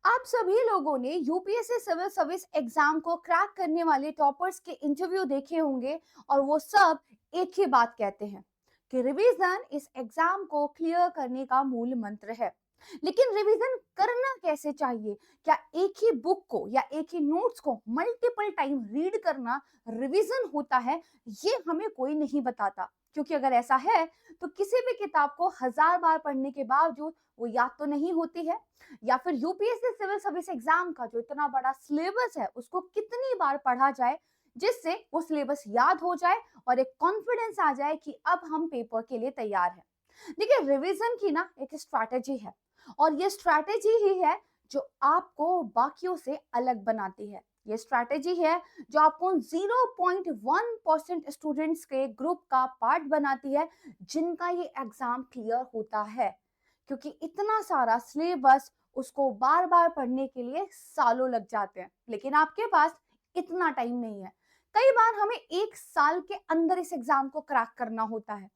आप सभी लोगों ने यूपीएससी सिविल सर्विस एग्जाम को क्रैक करने वाले टॉपर्स के इंटरव्यू देखे होंगे और वो सब एक ही बात कहते हैं कि रिवीजन इस एग्जाम को क्लियर करने का मूल मंत्र है। लेकिन रिवीजन करना कैसे चाहिए? क्या एक ही बुक को या एक ही नोट्स को मल्टीपल टाइम रीड करना रिवीजन होता है? ये हमें कोई नहीं बताता, क्योंकि अगर ऐसा है तो किसी भी किताब को हजार बार पढ़ने के बावजूद वो याद तो नहीं होती है। या फिर यूपीएससी सिविल सर्विस एग्जाम का जो इतना बड़ा सिलेबस है उसको कितनी बार पढ़ा जाए जिससे वो सिलेबस याद हो जाए और एक कॉन्फिडेंस आ जाए कि अब हम पेपर के लिए तैयार हैं। देखिए, रिवीजन की ना एक स्ट्रैटेजी है और ये स्ट्रैटेजी ही है जो आपको बाकियों से अलग बनाती है। ये स्ट्रैटेजी है जो आपको 0.1% स्टूडेंट्स के ग्रुप का पार्ट बनाती है जिनका ये एग्जाम क्लियर होता है, क्योंकि इतना सारा सिलेबस उसको बार बार पढ़ने के लिए सालों लग जाते हैं, लेकिन आपके पास इतना टाइम नहीं है। कई बार हमें एक साल के अंदर इस एग्जाम को क्रैक करना होता है।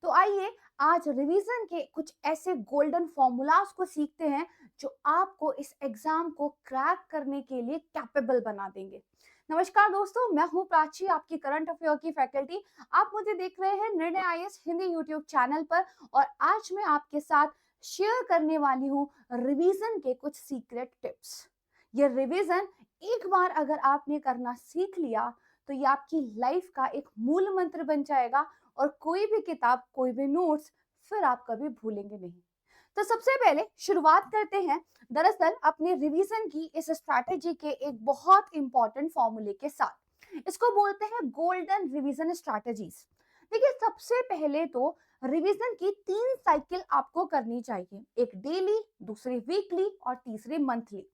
तो आइए आज रिवीजन के कुछ ऐसे गोल्डन फॉर्मूलाज को सीखते हैं जो आपको इस एग्जाम को क्रैक करने के लिए कैपेबल बना देंगे। नमस्कार दोस्तों, मैं हूं प्राची, आपकी करंट अफेयर की फैकल्टी। आप मुझे देख रहे हैं निर्णय आईएएस हिंदी यूट्यूब चैनल पर और आज मैं आपके साथ शेयर करने वाली हूँ रिवीजन के कुछ सीक्रेट टिप्स। ये रिवीजन एक बार अगर आपने करना सीख लिया तो ये आपकी लाइफ का एक मूल मंत्र बन जाएगा और कोई भी किताब, कोई भी नोट्स फिर आप कभी भूलेंगे नहीं। तो सबसे पहले शुरुआत करते हैं दरअसल अपने रिवीजन की इस स्ट्रैटेजी के एक बहुत इंपॉर्टेंट फॉर्मूले के साथ। इसको बोलते हैं गोल्डन रिवीजन स्ट्रैटेजीज। देखिए, सबसे पहले तो रिवीजन की 3 साइकिल आपको करनी चाहिए, एक डेली, दूसरी वीकली और तीसरी मंथली।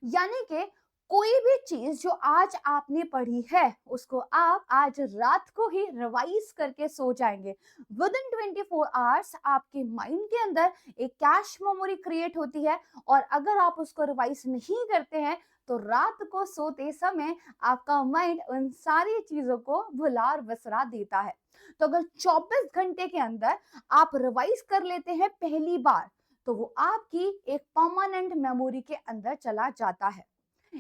यानी कि कोई भी चीज जो आज आपने पढ़ी है उसको आप आज रात को ही रिवाइज करके सो जाएंगे। विद इन 24 आवर्स आपके माइंड के अंदर एक कैश मेमोरी क्रिएट होती है और अगर आप उसको रिवाइज नहीं करते हैं तो रात को सोते समय आपका माइंड उन सारी चीजों को भुला बिसरा देता है। तो अगर 24 घंटे के अंदर आप रिवाइज कर लेते हैं पहली बार तो वो आपकी एक परमानेंट मेमोरी के अंदर चला जाता है।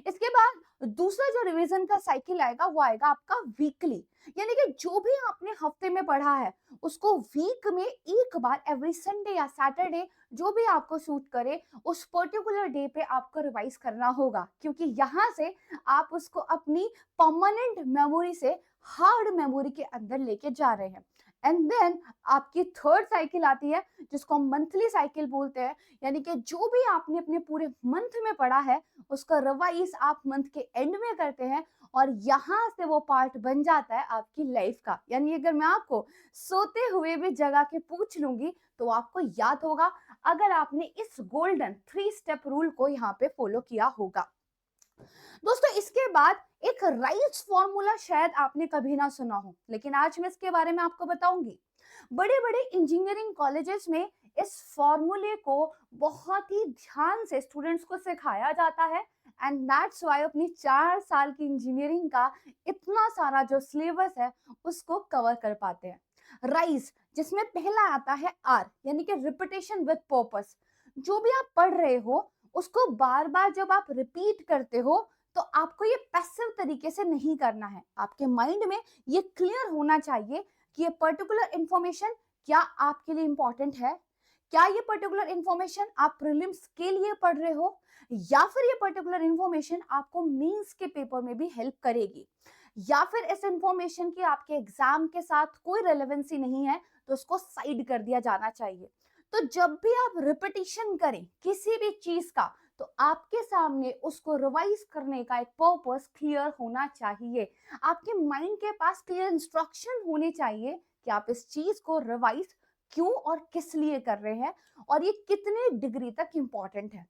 इसके बाद दूसरा जो रिवीजन का साइकिल आएगा वो आएगा आपका वीकली। यानी कि जो भी आपने हफ्ते में पढ़ा है उसको वीक में एक बार एवरी संडे या सैटरडे, जो भी आपको सूट करे, उस पर्टिकुलर डे पे आपको रिवाइज करना होगा, क्योंकि यहाँ से आप उसको अपनी परमानेंट मेमोरी से हार्ड मेमोरी के अंदर लेके जा रहे हैं। एंड देन आपकी थर्ड साइकिल आती है जिसको हम मंथली साइकिल बोलते हैं। यानी कि जो भी आपने अपने पूरे मंथ में पढ़ा है उसका रिवाइज आप मंथ के एंड में करते हैं और यहाँ से वो पार्ट बन जाता है आपकी लाइफ का। यानी अगर मैं आपको सोते हुए भी जगा के पूछ लूंगी तो आपको याद होगा, अगर आपने इस गोल्डन 3 स्टेप रूल को यहाँ पे फॉलो किया होगा। दोस्तों, इसके बाद एक राइस फॉर्मूला शायद आपने कभी ना सुना हो, लेकिन आज मैं इसके बारे में आपको बताऊंगी। बड़े बड़े इंजीनियरिंग कॉलेजेस में इस फॉर्मूले को बहुत ही ध्यान से स्टूडेंट्स को सिखाया जाता है एंड दैट्स व्हाई अपनी 4 साल की इंजीनियरिंग का इतना सारा जो सिलेबस है उसको कवर कर पाते हैं। राइज, जिसमें पहला आता है आर, यानी कि रिपीटेशन विद पर्पस। जो भी आप पढ़ रहे हो उसको बार बार जब आप रिपीट करते हो तो आपको ये पैसिव तरीके से नहीं करना है। आपके माइंड में ये क्लियर होना चाहिए कि ये पर्टिकुलर इंफॉर्मेशन क्या आपके लिए इंपॉर्टेंट है, क्या ये पर्टिकुलर इंफॉर्मेशन आप प्रीलिम्स के लिए पढ़ रहे हो, या फिर ये पर्टिकुलर इंफॉर्मेशन आपको मेंस के पेपर में भी हेल्प करेगी, या फिर इस इंफॉर्मेशन की आपके एग्जाम के साथ कोई रेलेवेंसी नहीं है तो उसको साइड कर दिया जाना चाहिए। तो जब भी आप रिपीटिशन करें किसी भी चीज का तो आपके सामने उसको रिवाइज करने का एक पर्पस क्लियर होना चाहिए। आपके माइंड के पास क्लियर इंस्ट्रक्शन होने चाहिए कि आप इस चीज को रिवाइज क्यों और किस लिए कर रहे हैं और ये कितने डिग्री तक इंपॉर्टेंट है।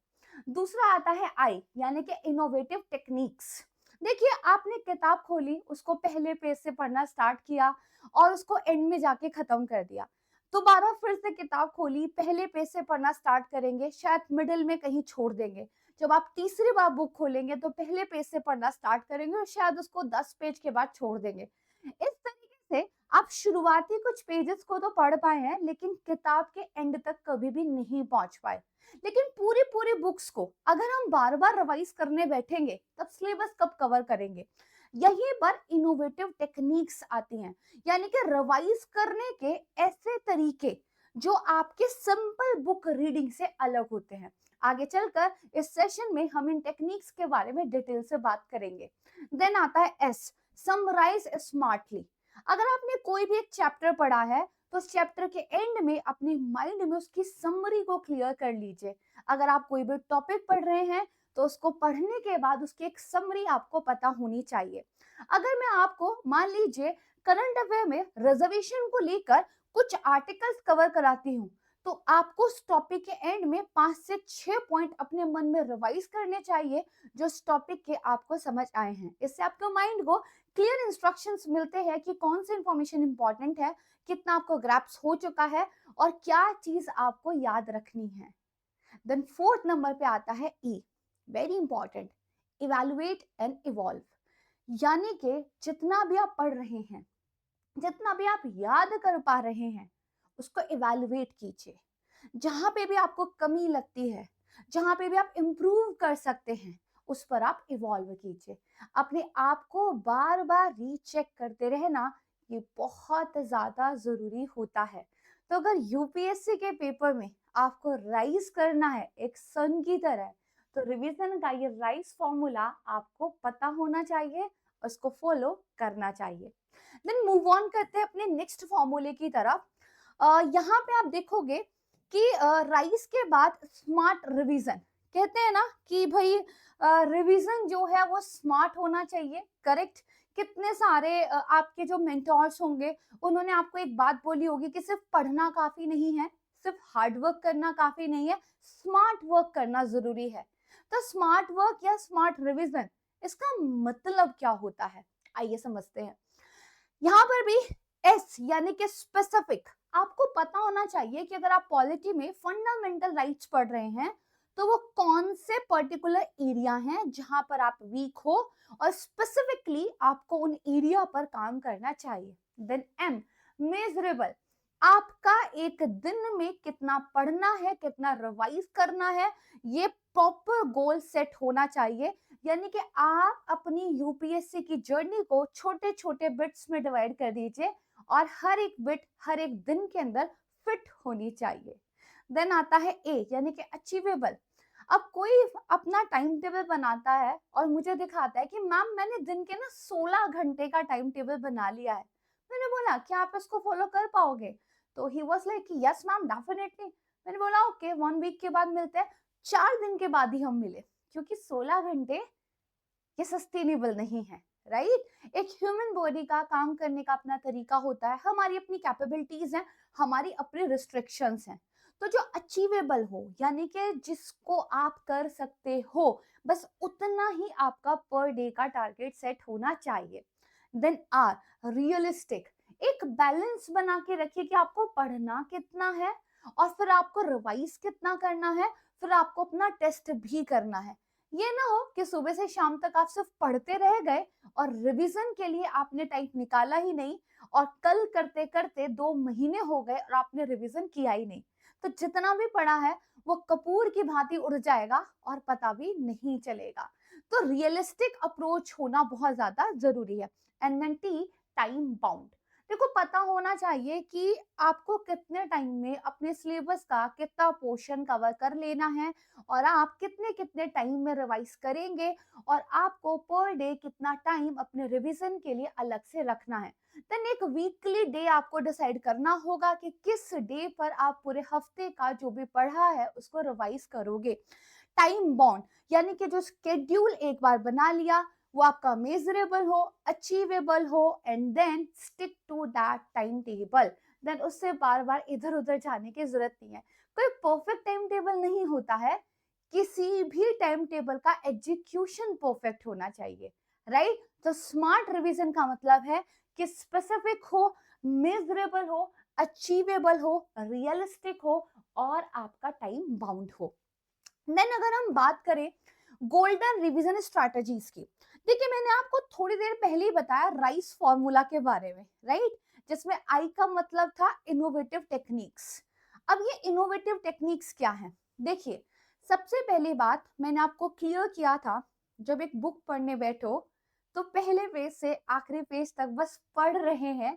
दूसरा आता है आई, यानी कि इनोवेटिव टेक्निक्स। देखिए, आपने किताब खोली, उसको पहले पेज से पढ़ना स्टार्ट किया और उसको एंड में जाके खत्म कर दिया। दोबारा फिर से किताब खोली, पहले पेज से पढ़ना स्टार्ट करेंगे, शायद मिडिल में कहीं छोड़ देंगे। जब आप तीसरी बार बुक खोलेंगे तो पहले पेज से पढ़ना स्टार्ट करेंगे और शायद उसको 10 पेज के बाद छोड़ देंगे। इस तरीके से आप शुरुआती कुछ पेजेस को तो पढ़ पाए हैं, लेकिन किताब के एंड तक कभी भी नहीं पहुंच पाए। लेकिन पूरी पूरी बुक्स को अगर हम बार बार रिवाइज करने बैठेंगे, तब सिलेबस कब कवर करेंगे? यहीं पर इनोवेटिव टेक्निक्स आती हैं, यानी कि रिवाइज करने के ऐसे तरीके जो आपके सिंपल बुक रीडिंग से अलग होते हैं। आगे चलकर इस सेशन में हम इन टेक्निक्स के बारे में डिटेल से बात करेंगे। देन आता है एस, समराइज स्मार्टली। अगर आपने कोई भी एक चैप्टर पढ़ा है, तो उस चैप्टर के एंड में अपनी माइंड में उसकी समरी को क्लियर कर लीजिए। अगर आप कोई भी टॉपिक पढ़ रहे हैं, तो उसको पढ़ने के बाद उसकी एक समरी आपको पता होनी चाहिए। अगर मैं आपको मान लीजिए करंट अफेयर में रिजर्वेशन को लेकर कुछ आर्टिकल्स कवर कराती हूँ, तो आपको उस टॉपिक के एंड में 5 से 6 पॉइंट अपने मन में रिवाइज करने चाहिए, जो इस टॉपिक के आपको समझ आए हैं। इससे आपके माइंड को क्लियर इंस्ट्रक्शंस मिलते हैं कि कौन सी इंफॉर्मेशन इंपॉर्टेंट है, कितना आपको ग्रैप्स हो चुका है और क्या चीज आपको याद रखनी है। देन फोर्थ नंबर पे आता है E, very important, evaluate and evolve. यानी कि जितना भी आप पढ़ रहे हैं, जितना भी आप याद कर पा रहे हैं, उसको इवैल्यूएट कीजिए। जहां पे भी आपको कमी लगती है, जहां पे भी आप इम्प्रूव कर सकते हैं, उस पर आप इवॉल्व कीजिए। अपने आप को बार बार रीचेक करते रहना, ये बहुत ज्यादा जरूरी होता है। तो अगर यूपीएससी के पेपर में आपको राइज करना है एक सन की तरह, तो रिवीजन का ये राइज फॉर्मूला आपको पता होना चाहिए, उसको फॉलो करना चाहिए। देन मूव ऑन करते हैं अपने नेक्स्ट फॉर्मूले की तरफ। यहाँ पे आप देखोगे कि राइस के बाद स्मार्ट रिवीजन, कहते हैं ना कि भाई रिवीजन जो है वो स्मार्ट होना चाहिए, करेक्ट। कितने सारे आपके जो मेंटोर्स होंगे, उन्होंने आपको एक बात बोली होगी कि सिर्फ पढ़ना काफी नहीं है, सिर्फ हार्ड वर्क करना काफी नहीं है, स्मार्ट वर्क करना जरूरी है। तो स्मार्ट वर्क या स्मार्ट रिवीजन, इसका मतलब क्या होता है, आइए समझते हैं। यहाँ पर भी एस यानी कि स्पेसिफिक, आपको पता होना चाहिए कि अगर आप पॉलिटी में फंडामेंटल राइट्स पढ़ रहे हैं, तो वो कौन से पर्टिकुलर एरिया हैं जहां पर आप वीक हो, और स्पेसिफिकली आपको उन एरिया पर काम करना चाहिए। देन एम, मेजरेबल, आपका एक दिन में कितना पढ़ना है, कितना रिवाइज करना है, ये प्रॉपर गोल सेट होना चाहिए। यानी कि आप अपनी यूपीएससी की जर्नी को छोटे छोटे बिट्स में डिवाइड कर दीजिए, और हर एक बिट हर एक दिन के अंदर फिट होनी चाहिए। देन आता है ए यानी कि अचीवेबल। अब कोई अपना टाइम टेबल बनाता है और मुझे दिखाता है कि मैम मैंने दिन के ना 16 घंटे का टाइम टेबल बना लिया है। मैंने बोला क्या आप इसको फॉलो कर पाओगे? तो he was like yes ma'am definitely. मैंने बोला ओके, 1 वीक के बाद मिलते हैं। 4 दिन के बाद ही हम मिले, क्योंकि 16 घंटे ये सस्टेनेबल नहीं है, राइट। एक ह्यूमन बॉडी का काम करने का अपना तरीका होता है, हमारी अपनी कैपेबिलिटीज हैं, हमारी अपनी रिस्ट्रिक्शंस हैं। तो जो अचीवेबल हो, यानी कि जिसको आप कर सकते हो, बस उतना ही आपका पर डे का टारगेट सेट होना चाहिए। देन आर, रियलिस्टिक, एक बैलेंस बना के रखिए कि आपको पढ़ना कितना है, और फिर आपको रिवाइज कितना करना है, फिर आपको अपना टेस्ट भी करना है। ये ना हो कि सुबह से शाम तक आप सिर्फ पढ़ते रह गए और रिवीजन के लिए आपने टाइम निकाला ही नहीं, और कल करते करते 2 महीने हो गए और आपने रिवीजन किया ही नहीं। तो जितना भी पढ़ा है वो कपूर की भांति उड़ जाएगा और पता भी नहीं चलेगा। तो रियलिस्टिक अप्रोच होना बहुत ज्यादा जरूरी है। And then T, time bound. देखो पता होना चाहिए कि आपको कितने टाइम में अपने सिलेबस का कितना पोर्शन कवर कर लेना है, और आप कितने कितने टाइम में रिवाइज करेंगे, और आपको पर डे कितना टाइम अपने रिवीजन के लिए अलग से रखना है। देन एक वीकली डे आपको डिसाइड करना होगा कि किस डे पर आप पूरे हफ्ते का जो भी पढ़ा है उसको रिवाइज करोगे। टाइम बाउंड यानी कि जो स्केड्यूल एक बार बना लिया, वो आपका मेजरेबल हो, अचीवेबल हो, and then stick to that time table. Then उससे बार बार इधर उधर जाने की जरूरत नहीं है। कोई परफेक्ट टाइम टेबल नहीं होता है, किसी भी टाइम टेबल का एग्जीक्यूशन परफेक्ट होना चाहिए, राइट। तो स्मार्ट रिवीजन का मतलब है कि स्पेसिफिक हो, मेजरेबल हो, अचीवेबल हो, रियलिस्टिक हो, और आपका टाइम बाउंड हो। देन अगर हम बात करें गोल्डन रिवीजन स्ट्रैटेजीज की, देखिए मैंने आपको थोड़ी देर पहले ही बताया राइस फॉर्मूला के बारे में, राइट। जिसमें आई का मतलब था इनोवेटिव टेक्निक्स। अब ये इनोवेटिव टेक्निक्स क्या है? देखिए, सबसे पहली बात मैंने आपको क्लियर किया था, जब एक बुक पढ़ने बैठो तो पहले पेज से आखिरी पेज तक बस पढ़ रहे हैं,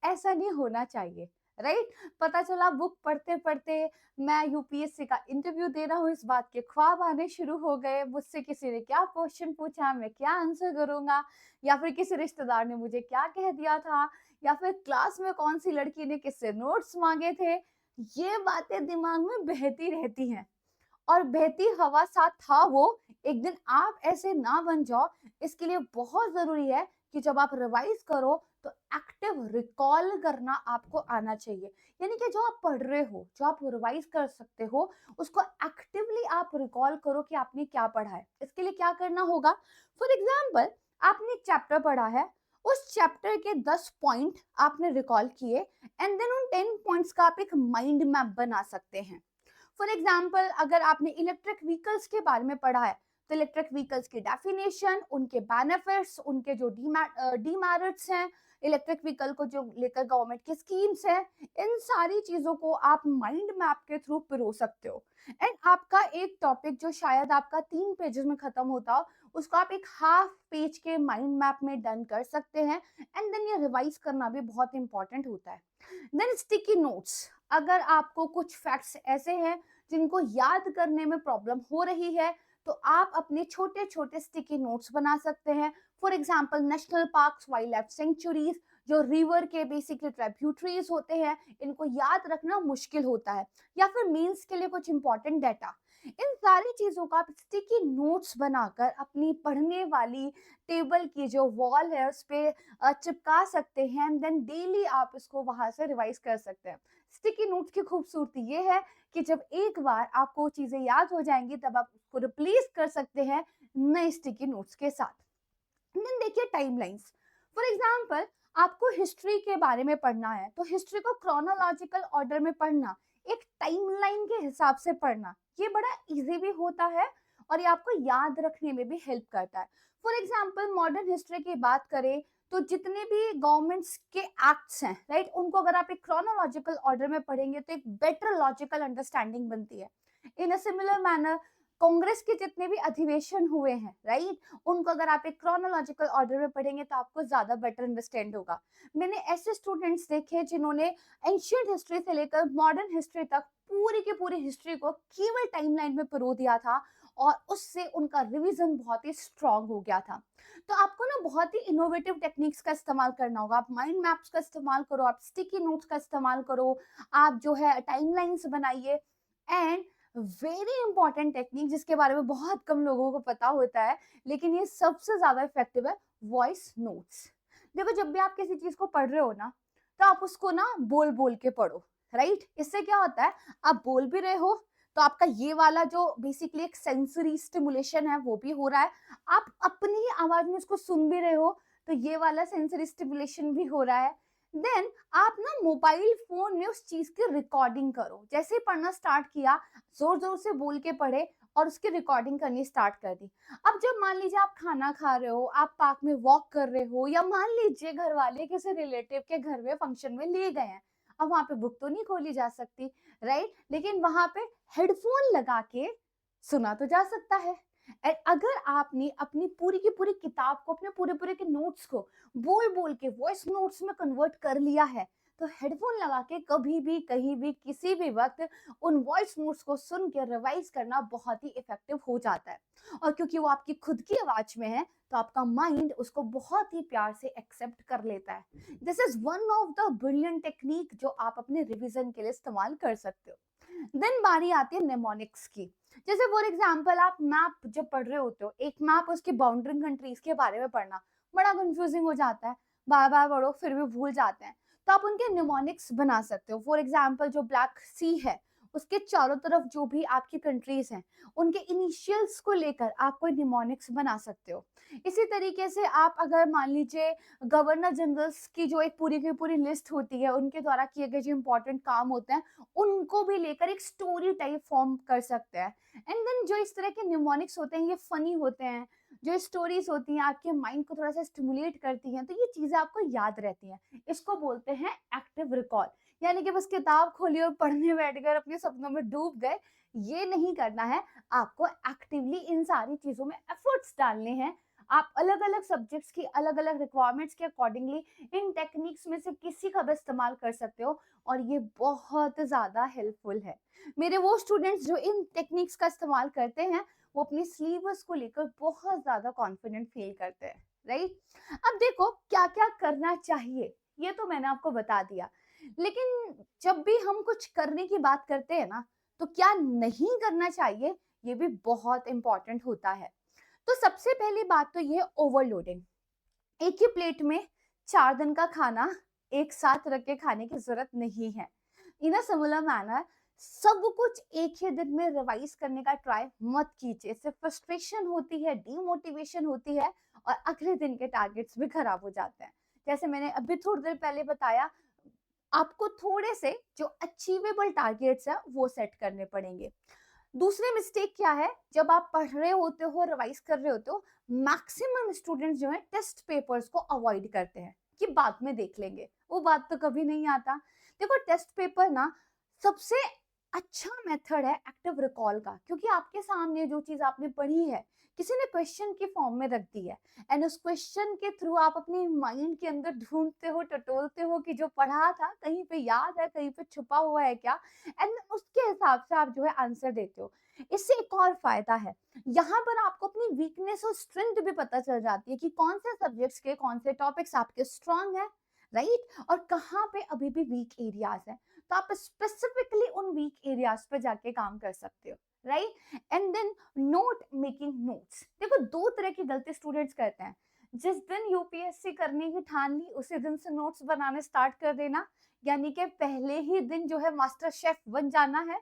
ऐसा नहीं होना चाहिए, राइट? पता चला बुक पढ़ते पढ़ते मैं यूपीएससी का इंटरव्यू दे रहा हूँ, इस बात के ख्वाब आने शुरू हो गए, मुझसे किसी ने क्या क्वेश्चन पूछा, मैं क्या आंसर करूंगा, या फिर किसी रिश्तेदार ने मुझे क्या कह दिया था, या फिर क्लास में कौन सी लड़की ने किससे नोट्स मांगे थे, ये बातें दिमाग में बहती रहती हैं। और बहती हवा सा था वो, एक दिन आप ऐसे ना बन जाओ। इसके लिए बहुत जरूरी है कि जब आप रिवाइज करो तो एक्टिव रिकॉल करना आपको आना चाहिए। यानी कि जो आप पढ़ रहे हो, जो आप रिवाइज कर सकते हो, उसको एक्टिवली आप रिकॉल करो कि आपने क्या पढ़ा है। इसके लिए क्या करना होगा? फॉर एग्जाम्पल, आपने एक चैप्टर पढ़ा है, उस चैप्टर के 10 पॉइंट आपने रिकॉल किए, एंड देन उन 10 पॉइंट्स का आप एक माइंड मैप बना सकते हैं। फॉर एग्जाम्पल, अगर आपने इलेक्ट्रिक व्हीकल्स के बारे में पढ़ा है तो इलेक्ट्रिक व्हीकल्स की डेफिनेशन, उनके बेनिफिट्स, उनके जो डीमेरिट्स हैं, इलेक्ट्रिक व्हीकल को जो लेकर गवर्नमेंट की स्कीम्स हैं, इन सारी चीजों को आप माइंड मैप के थ्रू पिरो सकते हो। एंड आपका एक टॉपिक जो शायद आपका 3 पेजेस में खत्म होता हो, उसको आप एक हाफ पेज के माइंड मैप में डन कर सकते हैं। एंड देन ये रिवाइज करना भी बहुत इंपॉर्टेंट होता है। देन स्टिकी नोट्स, अगर आपको कुछ फैक्ट्स ऐसे हैं जिनको याद करने में प्रॉब्लम हो रही है, तो आप अपने छोटे छोटे स्टिकी नोट्स बना सकते हैं। For example, national parks, wild life sanctuaries, जो रिवर के बेसिकली ट्रिब्यूटरीज होते हैं, इनको याद रखना मुश्किल होता है, या फिर मीन्स के लिए कुछ इंपॉर्टेंट डाटा, इन सारी चीजों का आप स्टिकी नोट्स बनाकर अपनी पढ़ने वाली टेबल की जो वॉल है उस पे चिपका सकते हैं। देन डेली आप इसको वहां से रिवाइज कर सकते हैं। स्टिकी नोट्स की खूबसूरती ये है कि जब एक बार आपको चीजें याद हो जाएंगी, तब आप उसको रिप्लेस कर सकते हैं नए स्टिकी नोट्स के साथ। देन देखिए टाइमलाइंस। फॉर एग्जांपल, आपको हिस्ट्री के बारे में पढ़ना है तो हिस्ट्री को क्रोनोलॉजिकल ऑर्डर में पढ़ना, एक टाइमलाइन के हिसाब से पढ़ना, ये बड़ा इजी भी होता है और ये आपको याद रखने में भी हेल्प करता है। फॉर एग्जांपल, मॉडर्न हिस्ट्री की बात करें तो जितने भी गवर्नमेंट्स के एक्ट्स हैं, राइट, उनको अगर आप एक क्रोनोलॉजिकल ऑर्डर में पढ़ेंगे तो एक बेटर लॉजिकल अंडरस्टैंडिंग बनती है। इन अ सिमिलर मैनर, कांग्रेस के जितने भी अधिवेशन हुए हैं, राइट, उनको अगर आप एक क्रोनोलॉजिकल ऑर्डर में पढ़ेंगे तो आपको ज्यादा बेटर अंडरस्टैंड होगा। मैंने ऐसे स्टूडेंट्स देखे जिन्होंने एंशियंट हिस्ट्री से लेकर मॉडर्न हिस्ट्री तक पूरी की पूरी हिस्ट्री को केवल टाइमलाइन में पिरो दिया था, और उससे उनका रिवीजन बहुत ही स्ट्रांग हो गया था। तो आपको ना बहुत ही इनोवेटिव टेक्निक्स का इस्तेमाल करना होगा। आप माइंड मैप्स का इस्तेमाल करो, आप स्टिकी नोट्स का इस्तेमाल करो, आप जो है टाइमलाइंस बनाइए। एंड वेरी इंपॉर्टेंट टेक्निक जिसके बारे में बहुत कम लोगों को पता होता है, लेकिन ये सबसे ज्यादा इफेक्टिव है, वॉइस नोट्स। देखो, जब भी आप किसी चीज को पढ़ रहे हो ना, तो आप उसको ना बोल बोल के पढ़ो, राइट? इससे क्या होता है, आप बोल भी रहे हो तो आपका ये वाला जो बेसिकली एक सेंसरी स्टिमुलेशन है वो भी हो रहा है, आप अपनी ही आवाज में उसको सुन भी रहे हो तो ये वाला सेंसरी स्टिमुलेशन भी हो रहा है। देन आप ना मोबाइल फोन में उस चीज की रिकॉर्डिंग करो, जैसे ही पढ़ना स्टार्ट किया जोर जोर से बोल के पढ़े और उसकी रिकॉर्डिंग करनी स्टार्ट कर दी। अब जब मान लीजिए आप खाना खा रहे हो, आप पार्क में वॉक कर रहे हो, या मान लीजिए घर वाले किसी रिलेटिव के घर में फंक्शन में ले गए हैं, अब वहां पे बुक तो नहीं खोली जा सकती, राइट? लेकिन वहां पे हेडफोन लगा के सुना तो जा सकता है। एंड अगर आपने अपनी पूरी की पूरी किताब को, अपने पूरे पूरे के नोट्स को बोल बोल के वॉइस नोट्स में कन्वर्ट कर लिया है, तो हेडफोन लगा के कभी भी कहीं भी किसी भी वक्त उन वॉइस नोट्स को सुन के रिवाइज करना बहुत ही इफेक्टिव हो जाता है। और क्योंकि वो आपकी खुद की आवाज में है, तो आपका माइंड उसको बहुत ही प्यार से एक्सेप्ट कर लेता है। This is one of the brilliant technique जो आप अपने रिवीजन के लिए इस्तेमाल कर सकते हो। देन बारी आती है नेमोनिक्स की। जैसे फॉर एग्जांपल, आप मैप जब पढ़ रहे होते हो, एक मैप उसकी बाउंड्रिंग कंट्रीज के बारे में पढ़ना बड़ा कंफ्यूजिंग हो जाता है, बार बार पढ़ो फिर भी भूल जाते हैं, तो आप उनके निमोनिक्स बना सकते हो। फॉर एग्जाम्पल, जो ब्लैक सी है उसके चारों तरफ जो भी आपकी कंट्रीज हैं, उनके इनिशियल्स को लेकर आप कोई निमोनिक्स बना सकते हो। इसी तरीके से आप अगर मान लीजिए गवर्नर जनरल्स की जो एक पूरी की पूरी लिस्ट होती है, उनके द्वारा किए गए जो इंपॉर्टेंट काम होते हैं, उनको भी लेकर एक स्टोरी टाइप फॉर्म कर सकते हैं। एंड देन जो इस तरह के निमोनिक्स होते हैं ये फनी होते हैं, जो स्टोरीज होती हैं आपके माइंड को थोड़ा सा स्टिमुलेट करती हैं, तो ये चीजें आपको याद रहती हैं। इसको बोलते हैं एक्टिव रिकॉल। यानी कि बस किताब खोली और पढ़ने बैठ गए और अपने सपनों में डूब गए, ये नहीं करना है। आपको एक्टिवली इन सारी चीजों में एफर्ट्स डालने हैं। आप अलग अलग सब्जेक्ट्स की अलग अलग रिक्वायरमेंट्स के अकॉर्डिंगली इन टेक्निक्स में से किसी का भी इस्तेमाल कर सकते हो, और ये बहुत ज्यादा हेल्पफुल है। मेरे वो स्टूडेंट्स जो इन टेक्निक्स का इस्तेमाल करते हैं, वो अपनी सिलेबस को लेकर बहुत ज्यादा कॉन्फिडेंट फील करते हैं, राइट। अब देखो क्या क्या करना चाहिए, ये तो मैंने आपको बता दिया, लेकिन जब भी हम कुछ करने की बात करते हैं ना, तो क्या नहीं करना चाहिए, ये भी बहुत इंपॉर्टेंट होता है। तो सबसे पहली बात तो ये ओवरलोडिंग। एक ही प्लेट में 4 दिन का खाना एक साथ रख के खाने की जरूरत नहीं है। इन अ सिमिलर मैनर, सब कुछ एक ही दिन में रिवाइज करने का ट्राई मत कीजिए। इससे फ्रस्ट्रेशन होती है, डीमोटिवेशन होती है, और अगले दिन के टारगेट्स भी खराब हो जाते हैं। जैसे मैंने अभी थोड़ी देर पहले बताया, आपको थोड़े से जो अचीवेबल टारगेट्स है वो सेट करने पड़ेंगे। दूसरी मिस्टेक क्या है, जब आप पढ़ रहे होते हो, रिवाइज कर रहे होते हो, मैक्सिमम स्टूडेंट्स जो है टेस्ट पेपर्स को अवॉइड करते हैं कि बाद में देख लेंगे। वो बात तो कभी नहीं आता। देखो टेस्ट पेपर ना सबसे अच्छा मेथड है एक्टिव रिकॉल का, क्योंकि आपके सामने जो चीज आपने पढ़ी है किसी ने क्वेश्चन के फॉर्म में रख दी है, एंड उस क्वेश्चन के थ्रू आप अपने माइंड के अंदर ढूंढते हो, टटोलते हो कि जो पढ़ा था कहीं पे याद है, कहीं पे छुपा हुआ है क्या, एंड उसके हिसाब से आप जो है आंसर देते हो। इससे एक और फायदा है, यहाँ पर आपको अपनी वीकनेस और स्ट्रेंथ भी पता चल जाती है कि कौन से सब्जेक्ट्स के कौन से टॉपिक्स आपके स्ट्रांग है, राइट, और कहाँ पे अभी भी वीक एरियाज है। तो आप स्पेसिफिकली उन वीक एरियाज पे जाके काम कर सकते हो, right. And then note making notes. देखो दो तरह की गलती स्टूडेंट्स करते हैं। जिस दिन यूपीएससी करने की ठान ली, उसी दिन से नोट्स बनाने स्टार्ट कर देना, यानी कि पहले ही दिन जो है मास्टर शेफ बन जाना है।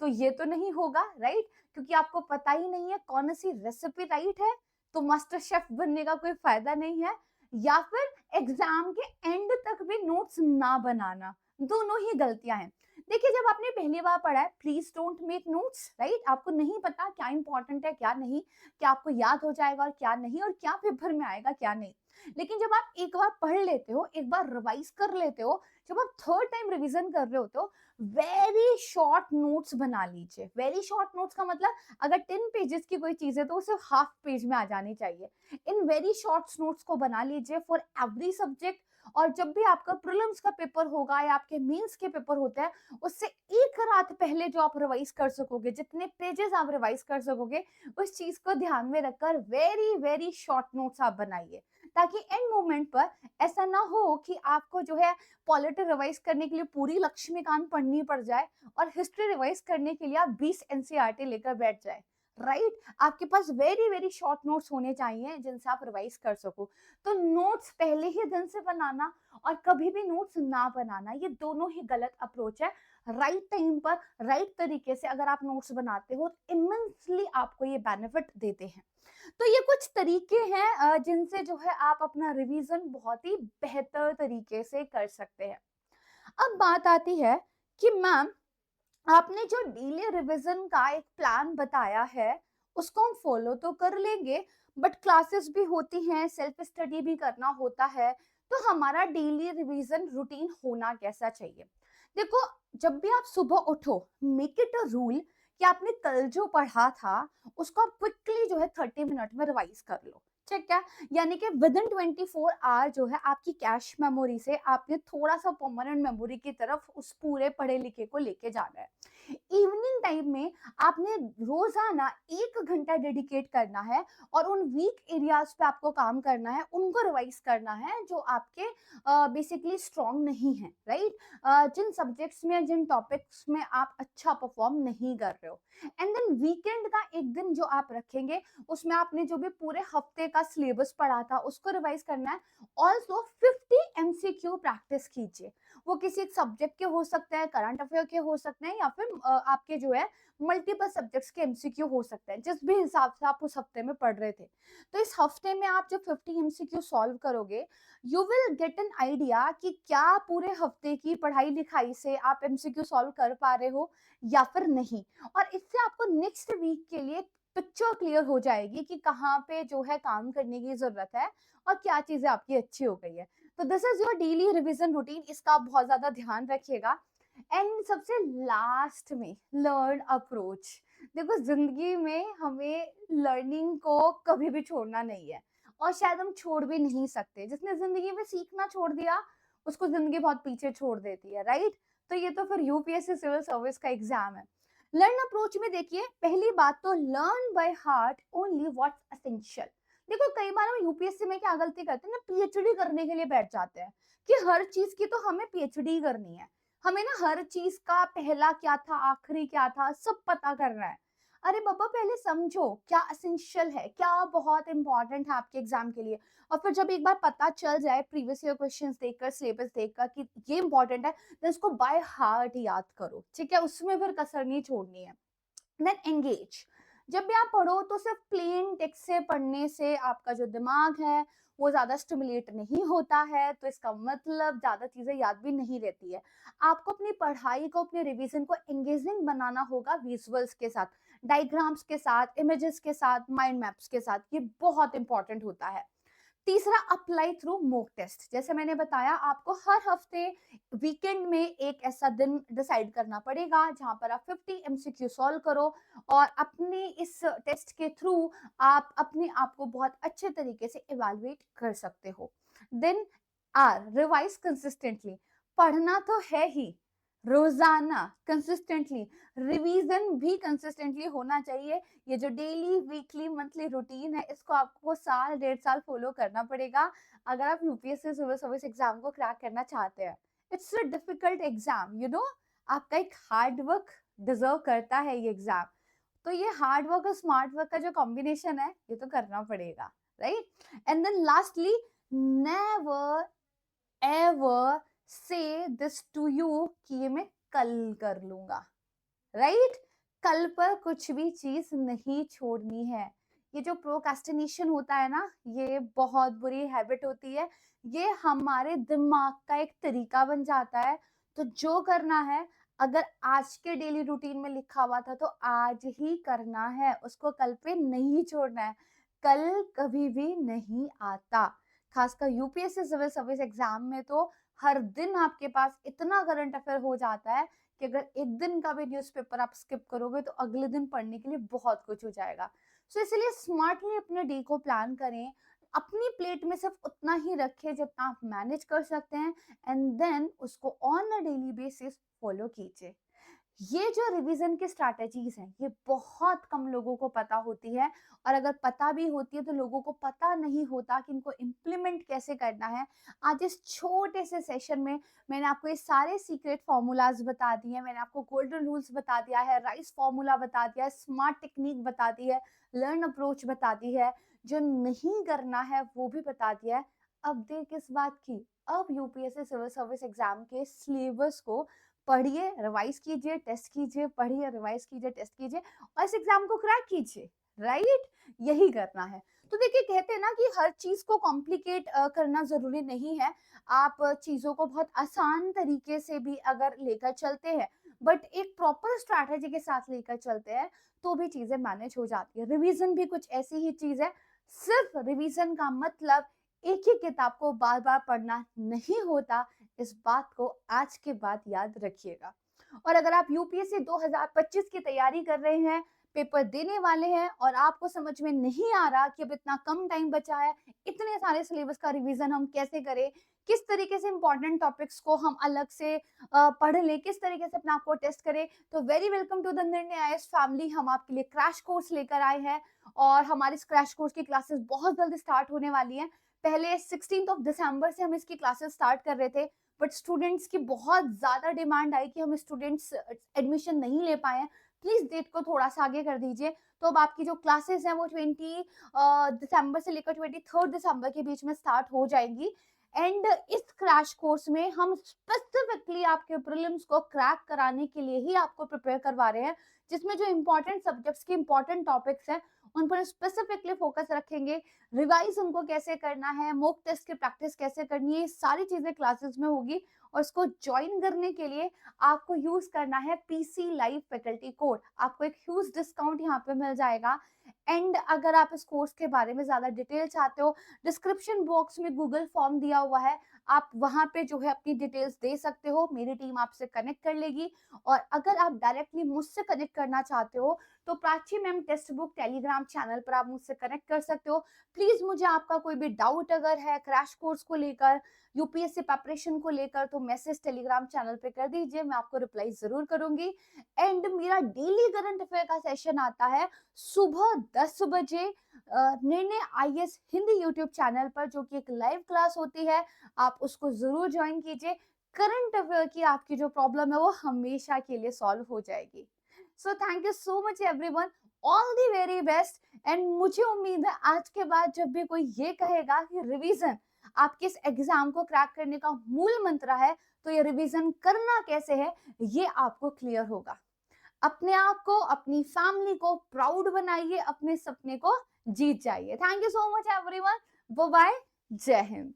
तो ये तो नहीं होगा, राइट, क्योंकि आपको पता ही नहीं है कौन सी रेसिपी राइट है, तो मास्टर शेफ बनने का कोई फायदा नहीं है। या फिर एग्जाम के एंड तक भी नोट्स ना बनाना, दोनों ही गलतियां हैं। देखिए जब आपने पहली बार पढ़ा है, please don't make notes, right. आपको नहीं पता क्या इंपॉर्टेंट है क्या नहीं, क्या आपको याद हो जाएगा और क्या नहीं, और क्या पेपर में आएगा क्या नहीं। लेकिन जब आप एक बार पढ़ लेते हो, एक बार रिवाइज कर लेते हो, जब आप थर्ड टाइम रिवीजन कर रहे होते हो, वेरी शॉर्ट नोट्स बना लीजिए। वेरी शॉर्ट नोट्स का मतलब, अगर 10 पेजेस की कोई चीज है तो उसे हाफ पेज में आ जानी चाहिए। इन वेरी शॉर्ट नोट्स को बना लीजिए फॉर एवरी सब्जेक्ट। और जब भी आपका प्रीलिम्स का पेपर होगा या आपके मेंस के पेपर होते हैं, उससे एक रात पहले जो आप रिवाइज कर सकोगे, जितने पेजेस आप रिवाइज कर सकोगे, उस चीज को ध्यान में रखकर वेरी वेरी शॉर्ट नोट्स आप बनाइए, ताकि एंड मोमेंट पर ऐसा ना हो कि आपको जो है पॉलिटी रिवाइज करने के लिए पूरी लक्ष्मीकांत पढ़नी पड़ जाए, और हिस्ट्री रिवाइज करने के लिए आप 20 एनसीईआरटी लेकर बैठ जाए, राइट। आपके पास वेरी वेरी शॉर्ट नोट्स होने चाहिए जिनसे आप रिवाइज कर सको। तो नोट्स पहले ही दिन से बनाना और कभी भी नोट्स ना बनाना, ये दोनों ही गलत अप्रोच है। राइट टाइम पर राइट तरीके से अगर आप नोट्स बनाते हो, इमेंसली आपको ये बेनिफिट देते हैं। तो ये कुछ तरीके हैं जिनसे जो है आप अपना रिवीजन बहुत ही बेहतर तरीके से कर सकते हैं। अब बात आती है कि मैम, आपने जो डेली रिवीजन का एक प्लान बताया है, उसको हम फॉलो तो कर लेंगे, बट क्लासेस भी होती हैं, सेल्फ स्टडी भी करना होता है, तो हमारा डेली रिवीजन रूटीन होना कैसा चाहिए। देखो, जब भी आप सुबह उठो, मेक इट अ रूल कि आपने कल जो पढ़ा था उसको आप क्विकली जो है 30 मिनट में रिवाइज कर लो, ठीक है। यानी कि विद इन 24 आवर जो है आपकी कैश मेमोरी से आपने थोड़ा सा परमानेंट मेमोरी की तरफ उस पूरे पढ़े लिखे को लेके जाना है। इवनिंग टाइम में आपने रोजाना 1 घंटा डेडिकेट करना है, और उन वीक एरियाज पे आपको काम करना है, उनको रिवाइज करना है जो आपके बेसिकली स्ट्रॉन्ग नहीं है, राइट। जिन सब्जेक्ट्स में, जिन टॉपिक्स में आप अच्छा परफॉर्म नहीं कर रहे हो। एंड देन वीकेंड का एक दिन जो आप रखेंगे, उसमें आपने जो भी पूरे हफ्ते का सिलेबस पढ़ा था उसको रिवाइज करना है। ऑल्सो 50 MCQ प्रैक्टिस कीजिए। वो किसी एक सब्जेक्ट के हो सकते हैं, करंट अफेयर के हो सकते हैं, या फिर आपके जो है मल्टीपल सब्जेक्ट्स के एमसीक्यू हो सकते हैं, जिस भी हिसाब से आप उस हफ्ते में पढ़ रहे थे। तो इस हफ्ते में आप जो 50 MCQ सॉल्व करोगे, you will get an idea कि क्या पूरे हफ्ते की पढ़ाई लिखाई से आप एमसीक्यू सॉल्व कर पा रहे हो या फिर नहीं। और इससे आपको नेक्स्ट वीक के लिए पिक्चर क्लियर हो जाएगी कि कहाँ पे जो है काम करने की ज़रूरत है और क्या चीज़ें आपकी अच्छी हो गई है। तो this is your daily revision routine, इसका आप बहुत ज़्यादा ध्यान रखिएगा। एंड सबसे लास्ट में लर्न अप्रोच। देखो ज़िंदगी में हमें लर्निंग को कभी भी छोड़ना नहीं है और शायद हम छोड़ भी नहीं सकते। जिसने ज़िंदगी में सीखना छोड़ दिया, उसको ज़िंदगी बहुत पीछे छोड़ देती है, राइट? तो ये तो फिर यूपीएससी सिविल सर्विस का एग्ज़ाम है। लर्न अप्रोच में देखिए, पहली बात तो learn by heart only what's essential. देखो कई बार हम यूपीएससी में क्या गलती करते हैं ना, पीएचडी करने के लिए बैठ जाते हैं कि हर चीज की तो हमें पीएचडी करनी है, हमें ना हर चीज का पहला क्या था आखिरी क्या था सब पता करना है। अरे बाबा पहले समझो क्या एसेंशियल है, क्या बहुत इंपॉर्टेंट है आपके एग्जाम के लिए। और फिर जब एक बार पता चल जाए प्रीवियस ईयर क्वेश्चंस देखकर, सिलेबस देखकर कि ये इंपॉर्टेंट है, तो इसको बाय हार्ट याद करो, ठीक है? उसमें फिर कसर नहीं छोड़नी है। Then engage. जब भी आप पढ़ो तो सिर्फ प्लेन टेक्स्ट से पढ़ने से आपका जो दिमाग है वो ज्यादा स्टिमुलेट नहीं होता है, तो इसका मतलब ज्यादा चीजें याद भी नहीं रहती है। आपको अपनी पढ़ाई को, अपने रिवीजन को एंगेजिंग बनाना होगा विजुअल्स के साथ, डायग्राम्स के साथ, इमेजेस के साथ, माइंड मैप्स के साथ। ये बहुत इंपॉर्टेंट होता है। तीसरा, अप्लाई थ्रू मॉक टेस्ट। जैसे मैंने बताया आपको हर हफ्ते वीकेंड में एक ऐसा दिन डिसाइड करना पड़ेगा जहां पर आप 50 एमसीक्यू सॉल्व करो और अपने इस टेस्ट के थ्रू आप अपने आप को बहुत अच्छे तरीके से इवैल्यूएट कर सकते हो। Then R revise consistently. पढ़ना तो है ही, रोजाना कंसिस्टेंटली, रिवीजन भी कंसिस्टेंटली होना चाहिए। ये जो डेली वीकली मंथली रूटीन है इसको आपको साल 1.5 साल फॉलो करना पड़ेगा अगर आप यूपीएससी सिविल सर्विस एग्जाम को क्रैक करना चाहते हैं। It's a difficult exam, you know. आपका एक हार्ड वर्क डिजर्व करता है ये एग्जाम। तो ये हार्ड वर्क और स्मार्ट वर्क का जो कॉम्बिनेशन है ये तो करना पड़ेगा, right? And then lastly, never ever say this to you कि ये मैं कल कर लूंगा, राइट? कल पर कुछ भी चीज नहीं छोड़नी है। ये जो प्रोक्रेस्टिनेशन होता है ना, ये बहुत बुरी हैबिट होती है। ये हमारे दिमाग का एक तरीका बन जाता है। तो जो करना है, अगर आज के डेली रूटीन में लिखा हुआ था तो आज ही करना है, उसको कल पे नहीं छोड़ना है। कल कभी भी नहीं आता। खासकर यूपीएससी सिविल सर्विस एग्जाम में तो हर दिन आपके पास इतना करंट अफेयर हो जाता है कि अगर एक दिन का भी न्यूज़पेपर आप स्किप करोगे तो अगले दिन पढ़ने के लिए बहुत कुछ हो जाएगा। सो इसलिए स्मार्टली अपने डे को प्लान करें। अपनी प्लेट में सिर्फ उतना ही रखें जितना आप मैनेज कर सकते हैं एंड देन उसको on a daily basis follow कीजिए। ये जो रिवीजन की स्ट्रैटेजीज हैं ये बहुत कम लोगों को पता होती है, और अगर पता भी होती है तो लोगों को पता नहीं होता कि इनको इम्प्लीमेंट कैसे करना है। आज इस छोटे से सेशन में मैंने आपको ये सारे सीक्रेट फॉर्मूलाज बता दिए हैं, मैंने आपको गोल्डन रूल्स बता दिया है, राइस फॉर्मूला बता दिया है, स्मार्ट टेक्निक बता दी है, लर्न अप्रोच बता दी है, जो नहीं करना है वो भी बता दिया है। अब देर किस बात की, अब यूपीएससी सिविल सर्विस एग्जाम के सिलेबस को पढ़िए, रिवाइज कीजिए, टेस्ट कीजिए, पढ़िए, रिवाइज कीजिए, टेस्ट कीजिए और इस एग्जाम को क्रैक कीजिए, राइट? यही करना है। तो देखिए कहते हैं ना कि हर चीज को कॉम्प्लिकेट करना जरूरी नहीं है। आप चीजों को बहुत आसान तरीके से भी अगर लेकर चलते हैं, बट एक प्रॉपर स्ट्रैटेजी के साथ लेकर चलते हैं, तो भी चीजें मैनेज हो जाती है। रिवीजन भी कुछ ऐसी ही चीज है। सिर्फ रिवीजन का मतलब एक ही किताब को बार बार पढ़ना नहीं होता। इस बात को आज के बाद याद रखिएगा। और अगर आप यूपीएससी 2025 की तैयारी कर रहे हैं, पेपर देने वाले हैं और आपको समझ में नहीं आ रहा कि अब इतना कम टाइम बचा है, इतने सारे सिलेबस का रिवीजन हम कैसे करें, किस तरीके से इंपॉर्टेंट टॉपिक्स को हम अलग से पढ़ लें, किस तरीके से अपने आप को टेस्ट करें, तो वेरी वेलकम टू द निर्णय आईएएस फैमिली। हम आपके लिए क्रैश कोर्स लेकर आए हैं और हमारी इस क्रैश कोर्स की क्लासेस बहुत जल्दी स्टार्ट होने वाली हैं। पहले 16 दिसंबर से हम इसकी क्लासेस स्टार्ट कर रहे थे, बट स्टूडेंट्स की बहुत ज्यादा डिमांड आई कि हम स्टूडेंट्स एडमिशन नहीं ले पाए हैं, प्लीज डेट को थोड़ा सा आगे कर दीजिए। तो अब आपकी जो क्लासेस हैं वो 20 दिसंबर से लेकर 23 दिसंबर के बीच में स्टार्ट हो जाएंगी। एंड इस क्रैश कोर्स में हम स्पेसिफिकली आपके प्रीलिम्स को क्रैक कराने के लिए ही आपको प्रिपेयर करवा रहे हैं, जिसमें जो इंपॉर्टेंट सब्जेक्ट्स के इंपॉर्टेंट टॉपिक्स हैं उन पर स्पेसिफिकली फोकस रखेंगे। रिवाइज उनको कैसे करना है, मॉक टेस्ट की प्रैक्टिस कैसे करनी है, ये सारी चीजें क्लासेस में होगी। और इसको ज्वाइन करने के लिए आपको यूज करना है पीसी लाइव फैकल्टी कोड। आपको एक ह्यूज डिस्काउंट यहाँ पे मिल जाएगा। एंड अगर आप इस कोर्स के बारे में ज्यादा डिटेल चाहते हो, डिस्क्रिप्शन बॉक्स में गूगल फॉर्म दिया हुआ है, आप वहां पे जो है अपनी डिटेल्स दे सकते हो, मेरी टीम आपसे कनेक्ट कर लेगी। और अगर आप डायरेक्टली मुझसे कनेक्ट करना चाहते हो तो Prachi ma'am text book Telegram channel पर आप मुझसे कनेक्ट कर सकते हो। प्लीज मुझे आपका कोई भी डाउट अगर है क्रैश कोर्स को लेकर, यूपीएससी प्रिपरेशन को लेकर, तो मैसेज टेलीग्राम चैनल पे कर दीजिए, मैं आपको रिप्लाई जरूर करूंगी। एंड मेरा डेली करंट अफेयर का सेशन आता है सुबह 10 बजे निर्णय आईएएस हिंदी यूट्यूब चैनल पर, जो कि एक लाइव क्लास होती है। आप उसको जरूर ज्वाइन कीजिए। करंट अफेयर की आपकी जो प्रॉब्लम है वो हमेशा के लिए सॉल्व हो जाएगी। So thank you so much everyone, all the very best. And मुझे उम्मीद है आज के बाद जब भी कोई ये कहेगा कि रिवीजन आपके इस एग्जाम को क्रैक करने का मूल मंत्र है, तो ये रिवीजन करना कैसे है ये आपको क्लियर होगा। अपने आप को, अपनी फैमिली को प्राउड बनाइए, अपने सपने को जीत जाइए। Thank you so much everyone, bye bye, जय हिंद।